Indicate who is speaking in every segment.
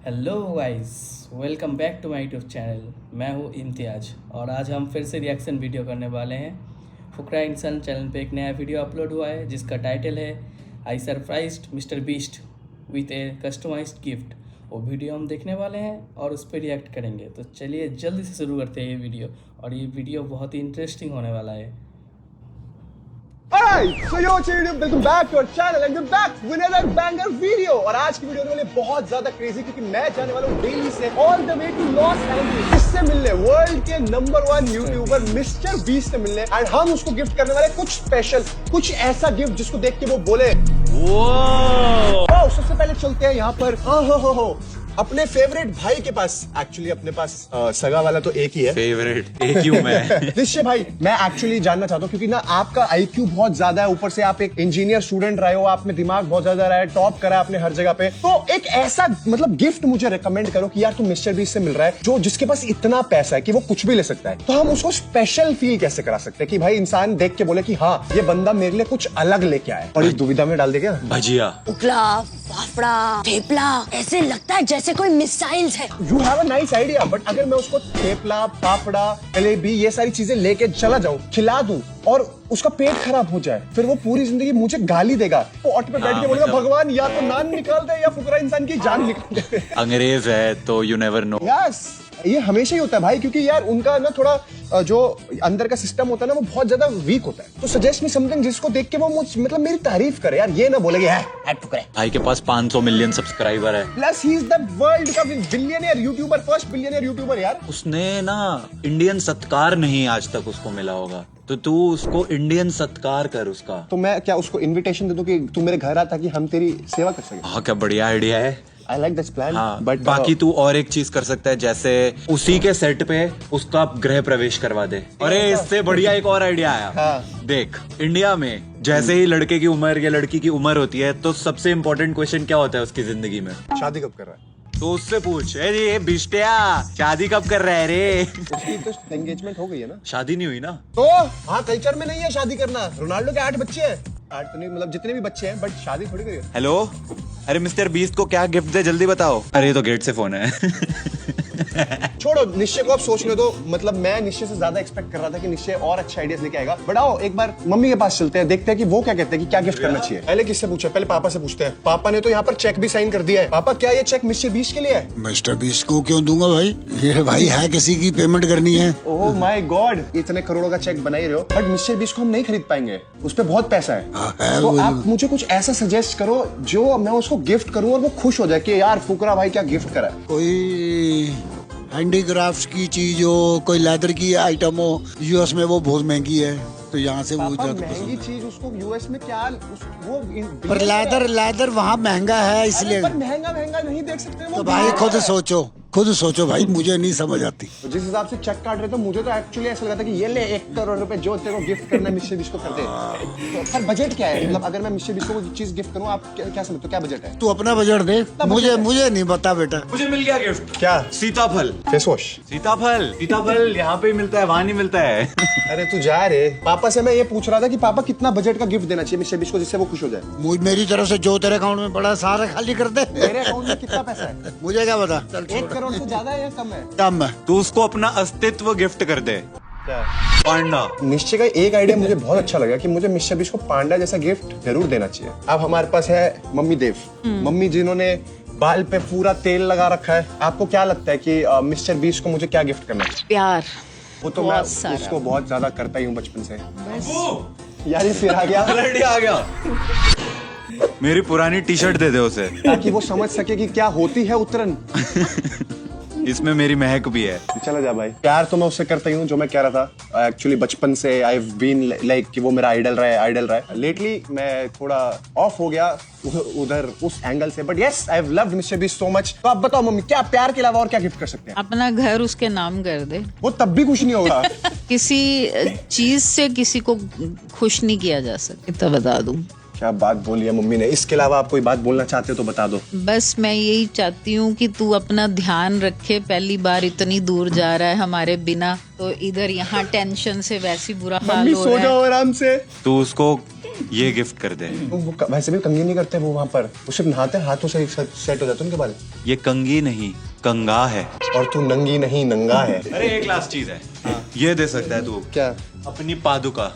Speaker 1: Hello guys, welcome back to my YouTube channel. मैं हूँ इम्तियाज और आज हम फिर से रिएक्शन वीडियो करने वाले हैं। फुकरा इंसान चैनल पे एक नया वीडियो अपलोड हुआ है जिसका टाइटल है I surprised Mister Beast with a customized gift. वो वीडियो हम देखने वाले हैं और उस पर रिएक्ट करेंगे। तो चलिए जल्दी से शुरू करते हैं ये वीडियो, और ये वीडियो बहुत ही इंटरेस्टिंग होने वाला है।
Speaker 2: Alright, so yo YouTube, welcome back to our channel and we're back with another banger video। और आज की वीडियो होने वाली बहुत ज्यादा क्रेजी क्योंकि मैं जाने वाला हूँ दिल्ली से all the way to Los Angeles. इससे मिलने वर्ल्ड के नंबर 1 यूट्यूबर मिस्टर बीस्ट से मिलने, एंड हम उसको गिफ्ट करने वाले कुछ स्पेशल, कुछ ऐसा गिफ्ट जिसको देख के वो बोले वाओ। सबसे पहले चलते हैं यहाँ पर हो अपने फेवरेट भाई के पास। एक्चुअली अपने पास सगा वाला तो एक ही है,
Speaker 3: फेवरेट एक ही हूं मैं।
Speaker 2: निश्चय भाई, मैं एक्चुअली जानना चाहता हूँ क्योंकि ना आपका आईक्यू बहुत ज्यादा है, ऊपर से आप एक इंजीनियर स्टूडेंट रहे हो, आप में दिमाग बहुत ज्यादा रहा है, टॉप करा है आपने हर जगह पे। तो एक ऐसा मतलब गिफ्ट मुझे रिकमेंड करो कि यार तुम मिस्टर बीस्ट से मिल रहा है जो जिसके पास इतना पैसा है कि वो कुछ भी ले सकता है, तो हम उसको स्पेशल फील कैसे करा सकते हैं कि भाई इंसान देख के बोले कि हाँ ये बंदा मेरे लिए कुछ अलग लेके आया। और इस दुविधा में डाल दे क्या
Speaker 3: भजिया,
Speaker 4: उकला, फाफड़ा, थेपला, ऐसे लगता है जैसे कोई मिसाइल्स है।
Speaker 2: You have a nice idea, but अगर मैं उसको थेपला, पापड़ा, जलेबी ये सारी चीजें लेके चला जाऊं, खिला दूं और उसका पेट खराब हो जाए, फिर वो पूरी जिंदगी मुझे गाली देगा। वो ऑटो पे बैठ के बोलेगा भगवान या तो नान निकाल दे या फुकरा इंसान की जान निकाल दे।
Speaker 3: अंग्रेज है तो यू नेवर नो।
Speaker 2: यस, ये हमेशा ही होता है भाई, क्योंकि यार उनका ना थोड़ा जो अंदर का सिस्टम होता है ना वो बहुत ज्यादा वीक होता है। तो सजेस्ट मी समथिंग जिसको देख के वो मतलब मेरी तारीफ करे यार, ये ना बोले कि है फुकरे।
Speaker 3: भाई के पास 500 मिलियन सब्सक्राइबर है,
Speaker 2: plus he is the world का billionaire YouTuber, first billionaire YouTuber यार।
Speaker 3: उसने ना इंडियन सत्कार नहीं आज तक उसको मिला होगा, तो तू उसको इंडियन सत्कार कर उसका।
Speaker 2: तो मैं क्या उसको इनविटेशन दे दूं कि तू मेरे घर आ ताकि हम तेरी सेवा कर सकें?
Speaker 3: हाँ, क्या बढ़िया आइडिया है।
Speaker 2: I like this plan,
Speaker 3: हाँ,
Speaker 2: but
Speaker 3: बाकी तू और एक चीज कर सकता है, जैसे उसी के सेट पे उसका गृह प्रवेश करवा दे। अरे इससे बढ़िया एक और आइडिया आया।
Speaker 2: हाँ।
Speaker 3: देख, इंडिया में जैसे ही लड़के की उम्र या लड़की की उम्र होती है तो सबसे इम्पोर्टेंट क्वेश्चन क्या होता है उसकी जिंदगी में?
Speaker 2: शादी कब कर रहा है?
Speaker 3: तो उससे पूछ, ये बिस्टिया शादी कब कर रहा है रे?
Speaker 2: उसकी तो एंगेजमेंट हो गई है ना।
Speaker 3: शादी नहीं हुई ना?
Speaker 2: तो हाँ, कल्चर में नहीं है शादी करना। रोनाल्डो के 8 बच्चे हैं, 8 तो नहीं मतलब जितने भी बच्चे हैं, बट शादी थोड़ी करी है।
Speaker 3: हेलो, अरे मिस्टर बीस्ट को क्या गिफ्ट दे जल्दी बताओ। अरे ये तो गेट से फोन है।
Speaker 2: छोड़ो, निश्चय को आप सोचने दो। मतलब मैं निश्चय से ज्यादा एक्सपेक्ट कर रहा था कि निश्चय और अच्छे आइडियाज लेके आएगा। बट आओ एक बार मम्मी के पास चलते हैं, देखते हैं कि वो क्या कहते हैं कि क्या गिफ्ट करना चाहिए। पहले किससे पूछे? पहले पापा से पूछते हैं। पापा ने तो यहाँ पर चेक भी साइन कर दिया है। पापा, क्या ये चेक मिस्टर बीस्ट के लिए है?
Speaker 5: मिस्टर बीस्ट को क्यों दूंगा भाई? ये भाई है किसी की पेमेंट करनी है।
Speaker 2: ओह माय गॉड, इतने करोड़ों का चेक बना ही रहे हो, बट मिस्टर बीस्ट को हम नहीं खरीद पाएंगे, उस पे बहुत पैसा है।
Speaker 5: है
Speaker 2: तो
Speaker 5: वो।
Speaker 2: आप मुझे कुछ ऐसा सजेस्ट करो जो मैं उसको गिफ्ट करूं और वो खुश हो जाए कि यार फुकरा भाई क्या गिफ्ट करा है।
Speaker 5: कोई हैंडीक्राफ्ट की चीज हो, कोई लेदर की आइटम हो, यूएस में वो बहुत महंगी है, तो यहाँ से वो
Speaker 2: पापा,
Speaker 5: ज्यादा
Speaker 2: महंगी
Speaker 5: पसंद है।
Speaker 2: चीज उसको यूएस में क्या वो
Speaker 5: पर लेदर वहाँ महंगा है इसलिए।
Speaker 2: पर महंगा नहीं देख सकते वो।
Speaker 5: तो भाई खुद सोचो भाई, मुझे नहीं समझ आती।
Speaker 2: तो जिस हिसाब से चेक काट रहे थे, मुझे तो एक्चुअली ऐसा लगा था कि ये ले 1 करोड़ रुपए जो तेरे को गिफ्ट करना है मिस्टर बीस्ट को कर दे। तो पर बजट क्या है? मतलब अगर मैं मिस्टर बीस्ट को कोई चीज गिफ्ट करूं, आप क्या समझते हो, क्या बजट है?
Speaker 5: तू अपना बजट दे, मुझे नहीं बता बेटा।
Speaker 3: मुझे मिल गया गिफ्ट।
Speaker 2: क्या?
Speaker 3: सीताफल।
Speaker 2: Face wash?
Speaker 3: सीताफल यहाँ पे ही मिलता है, वहाँ नहीं मिलता है।
Speaker 2: अरे तू जा रे। पापा से मैं ये पूछ रहा था कि पापा कितना बजट का गिफ्ट देना चाहिए मिस्टर बीस्ट को जिससे वो खुश हो जाए।
Speaker 5: मेरी तरफ से जो तेरे अकाउंट में पड़ा है सारा खाली कर दे।
Speaker 2: मेरे अकाउंट में कितना पैसा है?
Speaker 5: मुझे क्या पता। चल
Speaker 2: 1 करोड़ से ज्यादा है या कम है?
Speaker 5: कम है।
Speaker 3: तू उसको अपना अस्तित्व गिफ्ट कर दे।
Speaker 2: क्या?
Speaker 3: पांडा।
Speaker 2: निश्चय का एक आइडिया मुझे बहुत अच्छा लगा कि मुझे मिस्टर बीस्ट को पांडा जैसा गिफ्ट जरूर देना चाहिए। अब हमारे पास है मम्मी देव, मम्मी जिन्होंने बाल पे पूरा तेल लगा रखा है। आपको क्या लगता है कि मिस्टर बीस्ट को मुझे क्या गिफ्ट करना चाहिए?
Speaker 4: प्यार।
Speaker 2: वो तो मैं
Speaker 4: बहुत सारा।
Speaker 2: उसको बहुत ज्यादा करता ही हूँ बचपन से। यार ये फिर आ गया।
Speaker 3: ऑलरेडी आ गया। मेरी पुरानी टी शर्ट दे दे उसे,
Speaker 2: ताकि वो समझ सके कि क्या होती है उतरन।
Speaker 3: इसमें मेरी महक भी है।
Speaker 2: चला जा भाई। प्यार तो मैं उससे करता ही हूँ, जो मैं कह रहा था एक्चुअली बचपन से आई हैव बीन लाइक कि वो मेरा आइडल रहा है। लेटली मैं थोड़ा ऑफ हो गया उधर उस एंगल से, but yes I have loved mister beast so much. तो आप बताओ मम्मी, क्या प्यार के अलावा और क्या गिफ्ट कर सकते हैं?
Speaker 6: अपना घर उसके नाम कर दे।
Speaker 2: वो तब भी कुछ नहीं होगा।
Speaker 6: किसी चीज से किसी को खुश नहीं किया जा सकता, इतना बता दूं।
Speaker 2: क्या बात बोली है मम्मी ने। इसके अलावा आप कोई बात बोलना चाहते हो तो बता दो।
Speaker 6: बस मैं यही चाहती हूँ कि तू अपना ध्यान रखे। पहली बार इतनी दूर जा रहा है हमारे बिना, तो इधर यहाँ टेंशन से वैसी बुरा हाल
Speaker 2: मम्मी
Speaker 6: हो
Speaker 2: सो
Speaker 6: रहा
Speaker 2: जाओ
Speaker 6: है।
Speaker 2: आराम से।
Speaker 3: तू उसको ये गिफ्ट कर दे।
Speaker 2: वो वैसे भी कंघी नहीं करते वो वहाँ पर, वो सिर्फ नहाते हैं, हाथों से सेट हो जाते हैं उनके बाल।
Speaker 3: ये कंगी नहीं कंगा है।
Speaker 2: और तू नंगी नहीं नंगा है।
Speaker 3: अरे एक लास्ट चीज है, ये दे सकता है तू
Speaker 2: क्या?
Speaker 3: अपनी पादुका,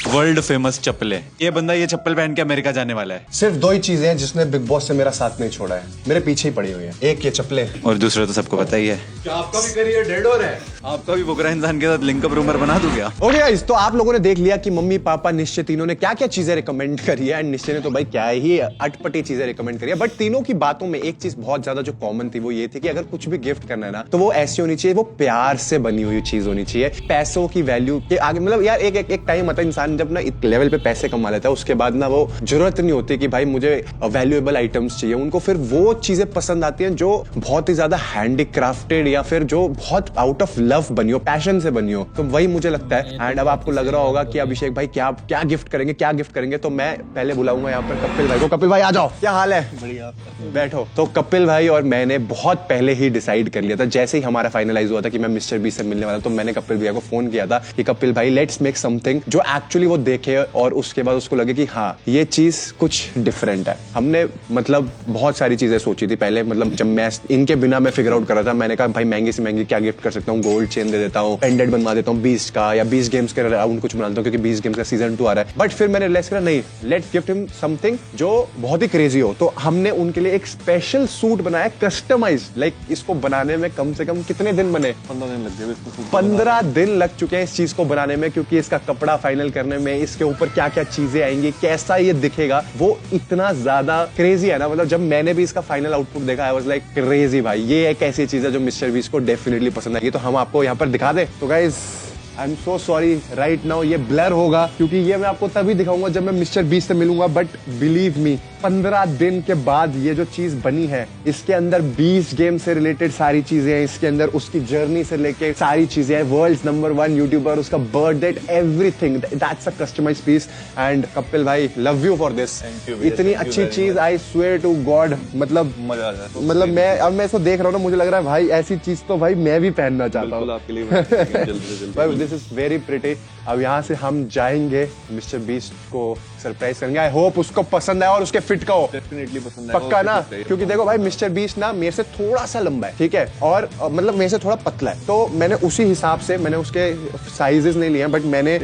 Speaker 3: वर्ल्ड फेमस चप्पलें। ये बंदा ये चप्पल पहन के अमेरिका जाने वाला है।
Speaker 2: सिर्फ 2 ही चीजें हैं जिसने बिग बॉस से मेरा साथ नहीं छोड़ा है, मेरे पीछे ही पड़ी हुई है। एक ये चप्पलें
Speaker 3: और दूसरा तो सबको पता ही है। क्या आपका भी करियर डेड हो रहा है? आपका भी बुकरा इंसान के साथ लिंकअप रूमर बना दूं क्या?
Speaker 2: ओके गाइस, तो आप लोगों ने देख लिया कि मम्मी पापा निश्चय तीनों ने क्या क्या चीजें रिकमेंड करी है। एंड निश्चय ने तो भाई क्या ही अटपटी चीजें रिकमेंड करी है, बट तीनों की बातों में एक चीज बहुत ज्यादा जो कॉमन थी वो ये थी कि अगर कुछ भी गिफ्ट करना है ना तो वो ऐसी होनी चाहिए, वो प्यार से बनी हुई चीज होनी चाहिए। पैसों की वैल्यू के आगे, मतलब यार एक टाइम आता है इंसान जब ना एक लेवल पे पैसे कमा लेता है, उसके बाद ना वो जरूरत नहीं होती कि भाई मुझे वैल्यूएबल आइटम्स चाहिए। उनको फिर वो चीजें पसंद आती हैं जो बहुत ही ज्यादा हैंडीक्राफ्टेड या फिर जो बहुत आउट ऑफ लव बनी हो, पैशन से बनी हो। तो वही मुझे लगता है। एंड अब आपको लग रहा होगा कि अभिषेक भाई क्या क्या गिफ्ट करेंगे, क्या गिफ्ट करेंगे, तो मैं पहले बुलाऊंगा यहाँ पर कपिल भाई को। कपिल भाई आ जाओ, क्या हाल है? बढ़िया, बैठो। तो कपिल भाई और मैंने बहुत पहले ही डिसाइड कर लिया था, जैसे ही हमारा फाइनलाइज हुआ था कि मैं मिस्टर बी से मिलने वाला, तो मैंने कपिल भैया को फोन किया था कि कपिल भाई लेट्स मेक समथिंग जो एक्चुअली वो देखे और उसके बाद उसको लगे कि हाँ ये चीज कुछ डिफरेंट है। हमने मतलब बहुत सारी चीजें सोची थी पहले, मतलब जब मैं इनके बिना मैं फिगर आउट कर रहा था, मैंने कहा भाई महंगी से महंगी क्या गिफ्ट कर सकता हूँ, गोल्ड चेन दे देता हूँ, पेंडेंट बनवा देता हूँ 20 का, या 20 गेम्स के राउंड कुछ बना देता हूँ क्योंकि 20 गेम्स का सीजन 2 आ रहा है। बट फिर मैंने रियलाइज करा नहीं, लेट्स गिफ्ट हिम समथिंग जो बहुत ही क्रेजी हो। तो हमने उनके लिए एक स्पेशल सूट बनाया, कस्टमाइज। लाइक इसको बनाने में कम से कम कितने दिन बने? 15 दिन लग गए। 15 दिन लग चुके हैं इस चीज को बनाने में, क्योंकि इसका कपड़ा फाइनल करने में, इसके ऊपर क्या क्या चीजें आएंगी, कैसा ये दिखेगा, वो इतना ज्यादा क्रेजी है ना। मतलब जब मैंने भी इसका फाइनल आउटपुट देखा, आई वाज लाइक क्रेजी भाई, ये एक ऐसी चीज है जो मिस्टर बीस्ट को डेफिनेटली पसंद आएगी। तो हम आपको यहाँ पर दिखा दे। तो guys I am so sorry right now, ये ब्लर होगा क्योंकि ये मैं आपको तभी दिखाऊंगा जब मैं मिस्टर बीस्ट से मिलूंगा। बट बिलीव मी, 15 दिन के बाद ये जो चीज बनी है, इसके अंदर 20 गेम से रिलेटेड सारी चीजें हैं, इसके अंदर उसकी जर्नी से लेके सारी चीजें हैं, वर्ल्ड्स नंबर 1 यूट्यूबर, उसका birth date, everything, that's a customized piece. And Kapil भाई लव यू फॉर दिस, इतनी अच्छी चीज, आई स्वेयर टू गॉड। मतलब मैं इसको देख रहा हूँ ना, मुझे लग रहा है भाई ऐसी चीज तो भाई मैं भी पहनना चाहता हूँ। This is very pretty. अब यहाँ से हम जाएंगे मिस्टर बीस्ट को सरप्राइज करेंगे। आई होप उसको पसंद आए और उसके फिट का हो, डेफिनेटली पसंद आए, पक्का ना। क्योंकि देखो भाई मिस्टर बीस्ट ना मेरे से थोड़ा सा लंबा है, ठीक है, और मतलब मेरे से थोड़ा पतला है, तो मैंने उसी हिसाब से मैंने उसके साइजेस नहीं लिए, बट मैंने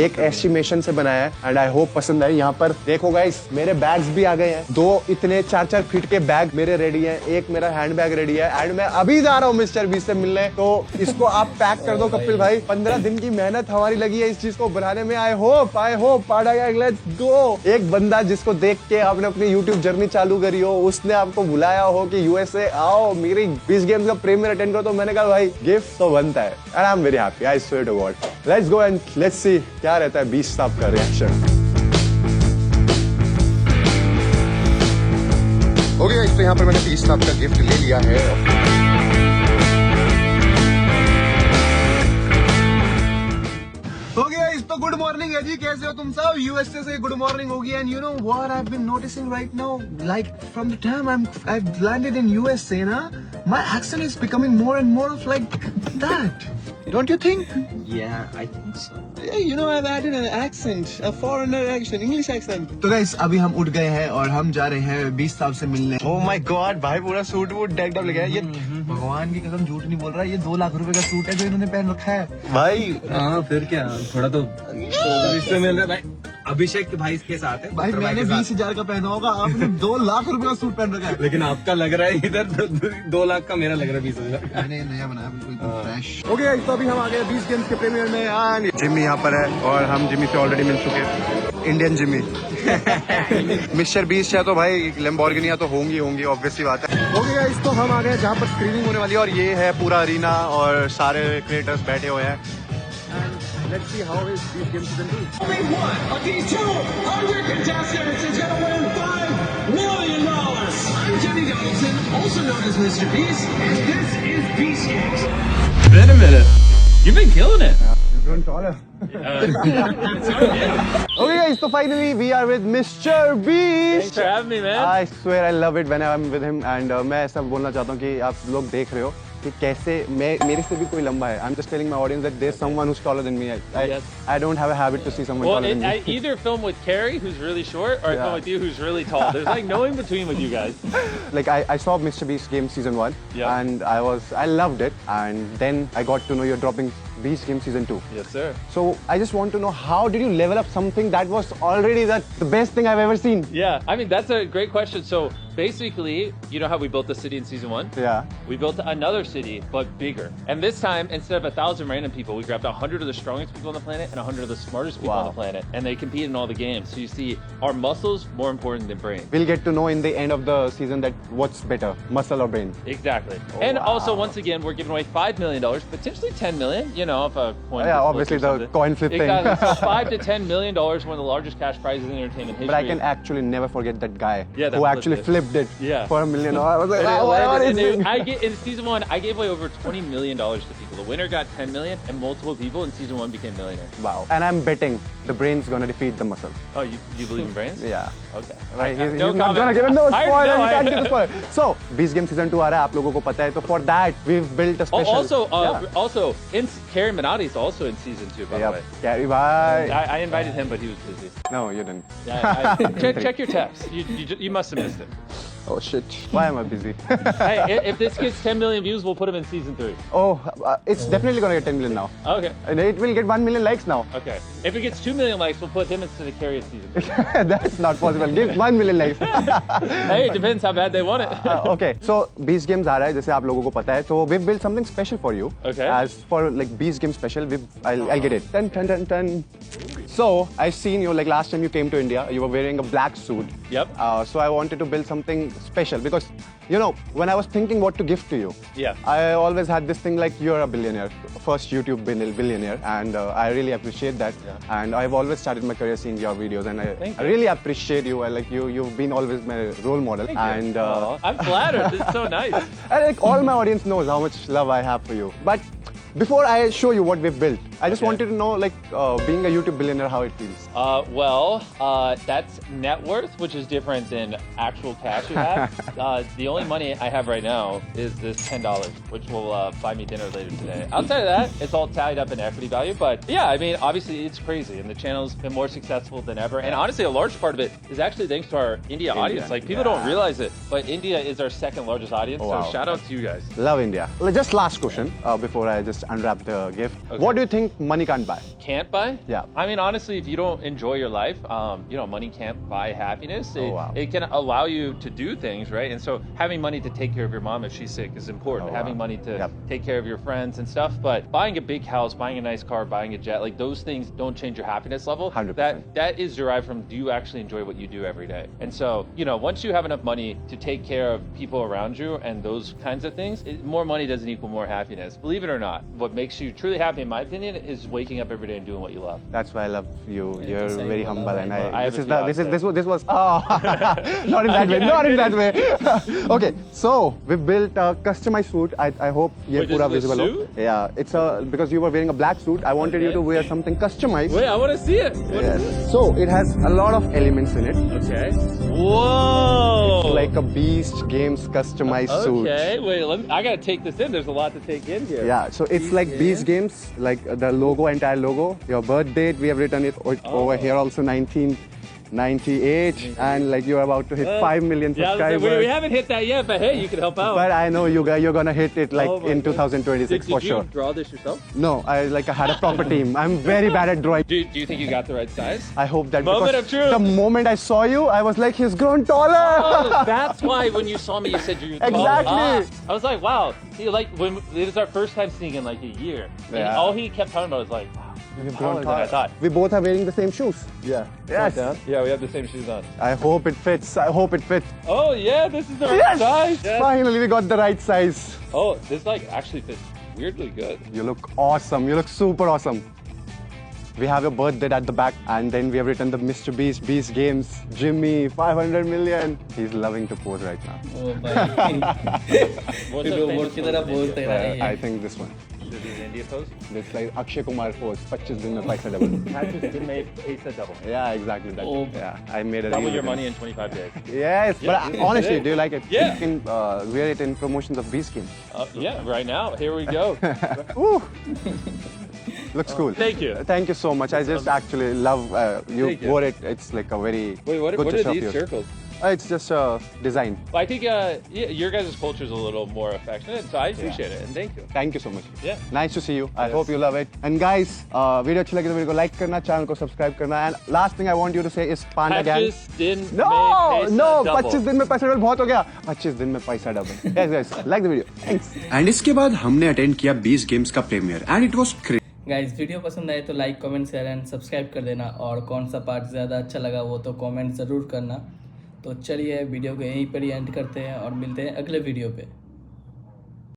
Speaker 2: एक एस्टिमेशन से बनाया है। एंड आई होप पसंद आए। यहाँ पर देखो गाइस, मेरे बैग्स भी आ गए हैं, 2 इतने 4-4 फीट के बैग मेरे रेडी है, एक मेरा हैंड बैग रेडी है। एंड मैं अभी जा रहा हूँ मिस्टर बीस्ट से मिलने, तो इसको आप पैक कर दो कपिल भाई। 15 दिन की मेहनत हमारी लगी है इस चीज को बनाने में। आई होप पाड़ा गया, लेट्स गो। एक बंदा जिसको देख के आपने अपनी यूट्यूब जर्नी चालू करी हो, उसने आपको बुलाया हो कि यूएसए आओ मेरी 20 गेम्स का प्रीमियर अटेंड करो, तो मैंने कहा भाई गिफ्ट तो बनता है। And I am very happy, I swear to God. Let's go and let's see क्या रहता है बीस्ट साहब का रिएक्शन। ओके गाइस, तो यहाँ पर मैंने बीस्ट साहब का गिफ्ट ले लिया है। तो गुड मॉर्निंग है जी, कैसे हो तुम सब? यूएसए से गुड मॉर्निंग होगी। And you know what I have been noticing right now, like from the time I've landed in USA ना, my accent is becoming more and more of like that. Don't you think?
Speaker 7: Yeah, I think so.
Speaker 2: Yeah, you know I've added an accent, a foreigner accent, English accent. तो guys अभी हम उठ गए हैं और हम जा रहे हैं बीस्ट साहब से मिलने। Oh my God, भाई पूरा सूट वूट डेक्ड अप लगा है। ये भगवान की कसम झूठ नहीं बोल रहा, ये 2 लाख रुपए का सूट है जो इन्होंने पहन रखा है भाई।
Speaker 7: हाँ फिर क्या, थोड़ा तो इससे मिल रहा है भाई। अभिषेक भाई के साथ है
Speaker 2: भाई, मैंने 20,000 का पहना होगा, आपने 2 लाख रुपए का सूट पहन रखा है।
Speaker 7: लेकिन आपका लग रहा है इधर 2 लाख का, मेरा लग रहा है 20,000।
Speaker 2: मैंने नया बनाया बिल्कुल फ्रेश। ओके तो अभी हम आ गए 20 गेम्स के प्रीमियर में। जिम्मी यहाँ पर है और हम जिम्मी से ऑलरेडी मिल चुके हैं, इंडियन जिम्मी। मिस्टर बीस्ट है तो भाई लैम्बोर्गिनी तो होंगी ऑब्वियसली बात है। ओके गाइस, तो हम आ गए जहाँ पर स्क्रीनिंग होने वाली है, और ये है पूरा अरीना और सारे क्रिएटर्स बैठे हुए हैं। Let's see how is these games going to do.
Speaker 8: Only one of these 200 contestants is going to win $5 million. I'm Jimmy Donaldson, also known as Mr. Beast, and this is Beast Games.
Speaker 1: Wait a minute, you've been killing it.
Speaker 2: Everyone's taller. Okay guys, so finally we are with Mr. Beast.
Speaker 1: Thanks for having me, man.
Speaker 2: I swear I love it when I'm with him, and मैं ऐसा बोलना चाहता हूँ कि आप लोग देख रहे हो कि कैसे मैं मेरे से भी कोई लंबा है. I'm just telling my audience that there's someone who's taller than me. I don't have a habit to see someone
Speaker 9: Well,
Speaker 2: taller than
Speaker 9: I
Speaker 2: me.
Speaker 9: either film with Carrie, who's really short, or I film with you, who's really tall. There's like no in between with you guys.
Speaker 2: Like I saw Mr. Beast Game Season 1
Speaker 9: Yeah.
Speaker 2: and I loved it, and then I got to know you're dropping Beast Game Season 2.
Speaker 9: Yes, sir.
Speaker 2: So I just want to know, how did you level up something that was already the best thing I've ever seen?
Speaker 9: Yeah, I mean, that's a great question. So basically, you know how we built the city in season 1?
Speaker 2: Yeah.
Speaker 9: We built another city, but bigger. And this time, instead of 1,000 random people, we grabbed 100 of the strongest people on the planet and 100 of the smartest people on the planet. And they compete in all the games. So you see, our muscles more important than brain.
Speaker 2: We'll get to know in the end of the season that what's better, muscle or brain.
Speaker 9: Exactly. And also, once again, we're giving away $5 million, potentially $10 million, you know, if a coin
Speaker 2: Yeah,
Speaker 9: gets
Speaker 2: obviously
Speaker 9: flipped or
Speaker 2: the
Speaker 9: something.
Speaker 2: coin flip thing.
Speaker 9: Exactly. So $5 to $10 million, one of the largest cash prizes in entertainment history.
Speaker 2: But I can actually never forget that guy
Speaker 9: Yeah, that
Speaker 2: who
Speaker 9: flipped
Speaker 2: actually
Speaker 9: it.
Speaker 2: flipped it
Speaker 9: Yeah.
Speaker 2: for $1 million. I was like,
Speaker 9: And
Speaker 2: wow,
Speaker 9: it
Speaker 2: what
Speaker 9: landed,
Speaker 2: is
Speaker 9: and
Speaker 2: this?
Speaker 9: in season 1, I gave away over $20 million to people. The winner got $10 million, and multiple people in season 1 became millionaires.
Speaker 2: Wow. And I'm betting the brain's gonna defeat the muscle.
Speaker 9: Oh, you believe in brains?
Speaker 2: Yeah.
Speaker 9: Okay.
Speaker 2: Right, he's
Speaker 9: No
Speaker 2: not
Speaker 9: comment.
Speaker 2: gonna give him no
Speaker 9: I already
Speaker 2: spoiler.
Speaker 9: know,
Speaker 2: We can't
Speaker 9: I-
Speaker 2: give a spoiler. So, Beast Game Season 2 आ रहा है, आप लोगों को पता है. So for that, we've built a
Speaker 9: Oh,
Speaker 2: special.
Speaker 9: also, Carrie Minotti is also in season 2, by the
Speaker 2: Yep.
Speaker 9: way.
Speaker 2: Carry bye.
Speaker 9: I invited him, but he was busy.
Speaker 2: No, you didn't.
Speaker 9: Yeah, check your text. You must have missed it.
Speaker 2: Oh shit. Why am I busy?
Speaker 9: Hey, if this gets 10 million views, we'll put him in season 3.
Speaker 2: Oh, it's definitely gonna get 10 million now.
Speaker 9: Okay.
Speaker 2: And it will get 1 million likes now.
Speaker 9: Okay. If it gets 2 million likes, we'll put him instead of Carrie in season 3.
Speaker 2: That's not possible. Give 1 million likes.
Speaker 9: Hey, it depends how bad they want it.
Speaker 2: Okay, so Beast Games आ रहा है, जैसे आप लोगों को पता है, so we've built something special for you.
Speaker 9: Okay.
Speaker 2: As for like Beast Game special, I'll get it. Dun. So I've seen you like last time you came to India, you were wearing a black suit.
Speaker 9: Yep.
Speaker 2: So I wanted to build something special because, you know, when I was thinking what to gift to you,
Speaker 9: Yeah.
Speaker 2: I always had this thing like you're a billionaire, first YouTube billionaire, and I really appreciate that.
Speaker 9: Yeah.
Speaker 2: And I've always started my career seeing your videos, and
Speaker 9: Thank
Speaker 2: I
Speaker 9: you.
Speaker 2: really appreciate you. I like you've been always my role model,
Speaker 9: Thank you.
Speaker 2: and
Speaker 9: Aw, I'm flattered. It's so nice.
Speaker 2: and like all my audience knows how much love I have for you. But before I show you what we've built, I just
Speaker 9: Okay.
Speaker 2: wanted to know, like, being a YouTube billionaire, how it feels.
Speaker 9: That's net worth, which is different than actual cash you have. The only money I have right now is this $10, which will buy me dinner later today. Outside of that, it's all tied up in equity value. But yeah, I mean, obviously it's crazy, and the channel's been more successful than ever. And honestly, a large part of it is actually thanks to our India audience. Like, people don't realize it, but India is our second largest audience.
Speaker 2: Wow.
Speaker 9: So shout out to you guys.
Speaker 2: Love India. Just last question before I just unwrap the gift.
Speaker 9: Okay.
Speaker 2: What do you think money can't buy?
Speaker 9: Can't buy?
Speaker 2: Yeah.
Speaker 9: I mean, honestly, if you don't enjoy your life, money can't buy happiness.
Speaker 2: Oh, wow.
Speaker 9: It can allow you to do things, right? And so having money to take care of your mom if she's sick is important.
Speaker 2: Oh,
Speaker 9: having
Speaker 2: wow.
Speaker 9: money to
Speaker 2: Yep.
Speaker 9: take care of your friends and stuff. But buying a big house, buying a nice car, buying a jet, like those things don't change your happiness level.
Speaker 2: 100%.
Speaker 9: That is derived from, do you actually enjoy what you do every day? And so, once you have enough money to take care of people around you and those kinds of things, more money doesn't equal more happiness. Believe it or not, what makes you truly happy, in my opinion, is waking up every day and doing what you love.
Speaker 2: That's why I love you. You're
Speaker 1: same.
Speaker 2: very humble, and
Speaker 9: I have
Speaker 2: this
Speaker 9: a
Speaker 2: is
Speaker 9: few
Speaker 2: this was not in that way, not in that way. Okay, so we built a customized suit. I hope ये
Speaker 9: Wait,
Speaker 2: पूरा
Speaker 9: this is a
Speaker 2: visible हो.
Speaker 9: suit?
Speaker 2: Yeah, it's a because you were wearing a black suit. I wanted you
Speaker 9: Okay.
Speaker 2: to wear something customized.
Speaker 9: Wait, I want to see it. What is
Speaker 2: Yes. So it has a lot of elements in it.
Speaker 9: Okay. Whoa!
Speaker 2: Like a Beast Games customized suit.
Speaker 9: Okay, wait, I gotta take this in. There's a lot to take in here.
Speaker 2: Yeah, so it's like Beast Games, like the logo, entire logo. Your birth date, we have written it over here also, 1998, and like you're about to hit 5 million
Speaker 9: Yeah,
Speaker 2: subscribers.
Speaker 9: we haven't hit that yet, but hey, you can help out.
Speaker 2: But I know you're gonna hit it like
Speaker 9: Oh my
Speaker 2: in
Speaker 9: goodness.
Speaker 2: 2026
Speaker 9: Did
Speaker 2: for
Speaker 9: you
Speaker 2: sure.
Speaker 9: draw this yourself?
Speaker 2: No, I had a proper team. I'm very bad at drawing.
Speaker 9: Do you think you got the right size?
Speaker 2: I hope that
Speaker 9: Moment
Speaker 2: because
Speaker 9: of truth.
Speaker 2: the moment I saw you, I was like, he's grown taller.
Speaker 9: Oh, that's why when you saw me, you said you're tall.
Speaker 2: Exactly.
Speaker 9: I was like, wow. See, like when it was our first time seeing in like a year, and
Speaker 2: Yeah.
Speaker 9: all he kept talking about was like, wow, you're taller than I thought.
Speaker 2: We both are wearing the same shoes.
Speaker 9: Yeah.
Speaker 2: Yes.
Speaker 9: Yeah, we have the same shoes on.
Speaker 2: I hope it fits. I hope it fits.
Speaker 9: Oh yeah, this is the right
Speaker 2: Yes!
Speaker 9: size. Yes.
Speaker 2: Finally, we got the right size.
Speaker 9: Oh, this like actually fits weirdly good.
Speaker 2: You look awesome. You look super awesome. We have your birth date at the back, and then we have written the Mr. Beast, Beast Games, Jimmy, 500 million. He's loving to pose right now.
Speaker 1: ओ भाई
Speaker 9: What's a
Speaker 1: robot
Speaker 9: famous
Speaker 1: की तरह
Speaker 9: photo
Speaker 1: बोलते रहे
Speaker 2: I think this one.
Speaker 9: This is India post.
Speaker 2: It's like Akshay Kumar post, 25 दिन में पैसा double.
Speaker 9: Patches did make pizza double.
Speaker 2: Yeah, exactly. That.
Speaker 1: Oh.
Speaker 2: Yeah, I made a
Speaker 9: Double
Speaker 2: reel
Speaker 9: your
Speaker 2: with
Speaker 9: money
Speaker 2: it.
Speaker 9: in 25 days.
Speaker 2: Yes,
Speaker 9: Yeah,
Speaker 2: but
Speaker 9: this
Speaker 2: honestly,
Speaker 9: is it.
Speaker 2: do you like it?
Speaker 9: Yeah.
Speaker 2: You can wear it in promotions of B-Skin.
Speaker 9: Yeah, right now. Here we go.
Speaker 2: Woo! Looks cool.
Speaker 9: Thank you.
Speaker 2: Thank you so much. I just actually love you
Speaker 9: Thank you.
Speaker 2: wore it. It's like a very
Speaker 9: Wait, what
Speaker 2: good
Speaker 9: are
Speaker 2: dish of
Speaker 9: these
Speaker 2: yours.
Speaker 9: circles?
Speaker 2: It's just a design.
Speaker 9: I think yeah, your guys' culture is a little more affectionate, so I appreciate it and thank you.
Speaker 2: Thank you so much.
Speaker 9: Yeah.
Speaker 2: Nice to see you. I
Speaker 9: Yes.
Speaker 2: hope you love it. And guys, video अच्छी लगी तो video को like करना, channel को subscribe करना. And last thing I want you to say is Panda Gang.
Speaker 9: Patches didn't
Speaker 2: No,
Speaker 9: make pizza
Speaker 2: no,
Speaker 9: double.
Speaker 2: 25 दिन में पैसा डबल बहुत हो गया. 25 दिन में पैसा double. Yes, guys, like the video. Thanks.
Speaker 3: And इसके बाद हमने अटेंड किया 20 गेम्स का premiere and it was
Speaker 1: guys video पसंद आए तो like comment share and subscribe कर देना, और कौन सा पार्ट ज़्यादा अच्छा लगा वो तो कमेंट ज़रूर करना. तो चलिए वीडियो को यहीं पर ही एंड करते हैं और मिलते हैं अगले वीडियो पे.